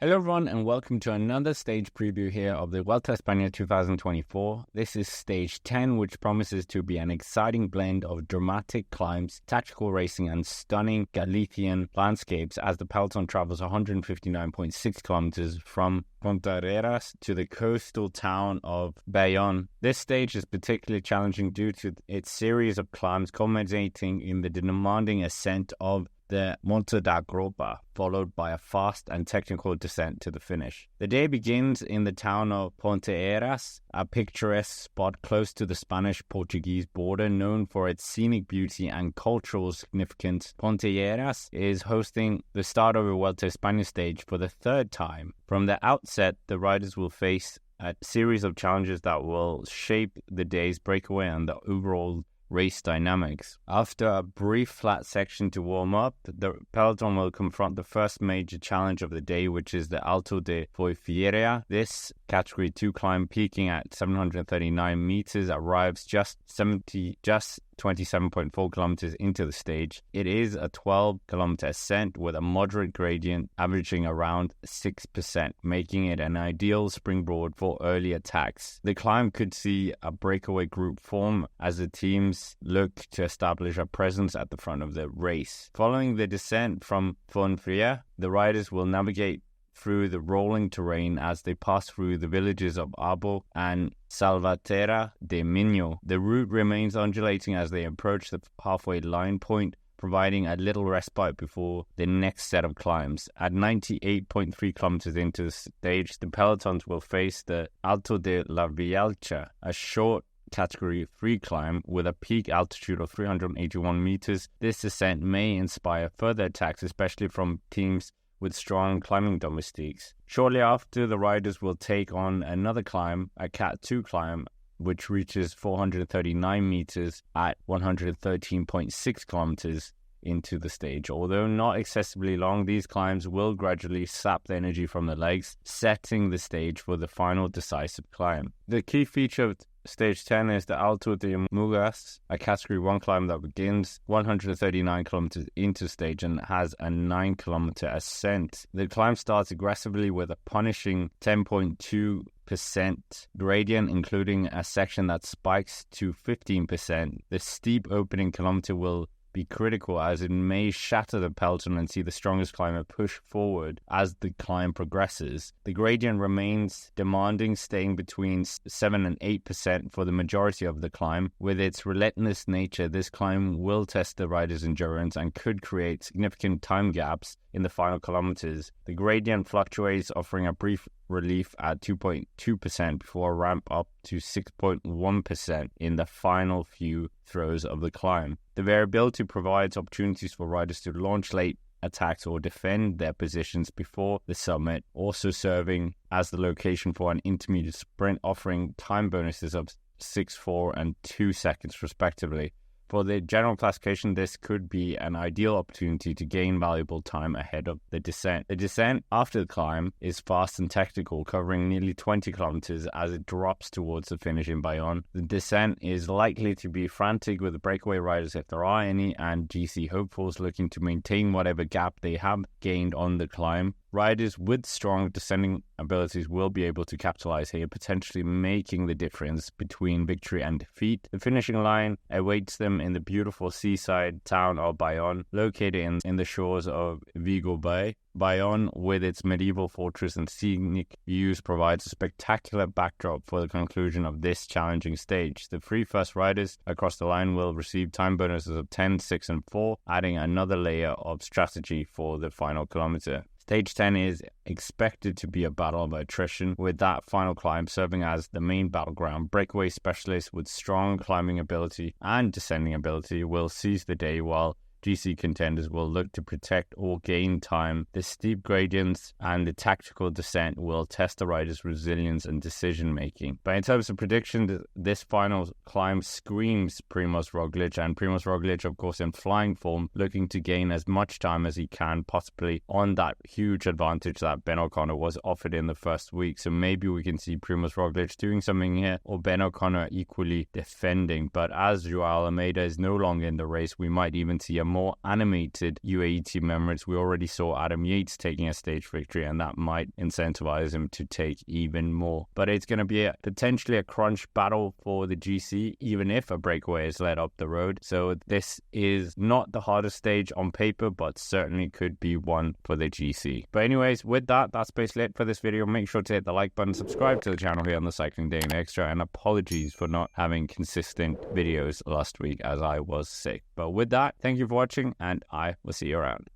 Hello everyone and welcome to another stage preview here of the Vuelta a Espana 2024. This is stage 10, which promises to be an exciting blend of dramatic climbs, tactical racing and stunning Galician landscapes as the peloton travels 159.6 kilometers from Ponteareas to the coastal town of Bayonne. This stage is particularly challenging due to its series of climbs culminating in the demanding ascent of the Monte da Gropa, followed by a fast and technical descent to the finish. The day begins in the town of Ponteareas, a picturesque spot close to the Spanish-Portuguese border known for its scenic beauty and cultural significance. Ponteareas is hosting the start of the Vuelta a Espana stage for the third time. From the outset, the riders will face a series of challenges that will shape the day's breakaway and the overall race dynamics. After a brief flat section to warm up, the peloton will confront the first major challenge of the day, which is the Alto de Foifiera. This Category 2 climb, peaking at 739 meters, arrives just 27.4 kilometers into the stage. It is a 12-kilometer ascent with a moderate gradient averaging around 6%, making it an ideal springboard for early attacks. The climb could see a breakaway group form as the teams look to establish a presence at the front of the race. Following the descent from Foifiera, the riders will navigate through the rolling terrain as they pass through the villages of Abo and Salvatierra de Minho. The route remains undulating as they approach the halfway line point, providing a little respite before the next set of climbs. At 98.3 kilometers into the stage, the pelotons will face the Alto de la Villalcha, a short Category 3 climb with a peak altitude of 381 meters. This ascent may inspire further attacks, especially from teams with strong climbing domestiques. Shortly after, the riders will take on another climb, a Cat 2 climb, which reaches 439 meters at 113.6 kilometers into the stage. Although not excessively long, these climbs will gradually sap the energy from the legs, setting the stage for the final decisive climb. The key feature of Stage 10 is the Alto de Mugas, a Category 1 climb that begins 139 kilometers into the stage and has a 9-kilometer ascent. The climb starts aggressively with a punishing 10.2% gradient, including a section that spikes to 15%. The steep opening kilometer will be critical as it may shatter the peloton and see the strongest climber push forward as the climb progresses. The gradient remains demanding, staying between 7 and 8% for the majority of the climb. With its relentless nature, this climb will test the rider's endurance and could create significant time gaps in the final kilometers. The gradient fluctuates, offering a brief relief at 2.2% before a ramp up to 6.1% in the final few throws of the climb. The variability provides opportunities for riders to launch late attacks or defend their positions before the summit, also serving as the location for an intermediate sprint, offering time bonuses of 6, 4 and 2 seconds respectively. For the general classification, this could be an ideal opportunity to gain valuable time ahead of the descent. The descent after the climb is fast and technical, covering nearly 20 kilometers as it drops towards the finish in Bayonne. The descent is likely to be frantic with the breakaway riders if there are any, and GC hopefuls looking to maintain whatever gap they have gained on the climb. Riders with strong descending abilities will be able to capitalize here, potentially making the difference between victory and defeat. The finishing line awaits them in the beautiful seaside town of Bayonne, located in the shores of Vigo Bay. Bayonne, with its medieval fortress and scenic views, provides a spectacular backdrop for the conclusion of this challenging stage. The 3 first riders across the line will receive time bonuses of 10, 6 and 4, adding another layer of strategy for the final kilometer. Stage 10 is expected to be a battle of attrition, with that final climb serving as the main battleground. Breakaway specialists with strong climbing ability and descending ability will seize the day, while GC contenders will look to protect or gain time. The steep gradients and the tactical descent will test the rider's resilience and decision-making. But in terms of prediction, this final climb screams Primož Roglič, and Primož Roglič, of course, in flying form, looking to gain as much time as he can, possibly on that huge advantage that Ben O'Connor was offered in the first week. So maybe we can see Primož Roglič doing something here, or Ben O'Connor equally defending. But as Joao Almeida is no longer in the race, we might even see a more animated UAE team members. We already saw Adam Yates taking a stage victory, and that might incentivize him to take even more. But it's going to be potentially a crunch battle for the GC, even if a breakaway is led up the road. So this is not the hardest stage on paper, but certainly could be one for the GC. But anyways, with that, that's basically it for this video. Make sure to hit the like button, subscribe to the channel here on the Cycling Daily Extra, and apologies for not having consistent videos last week as I was sick. But with that, thank you for watching, and I will see you around.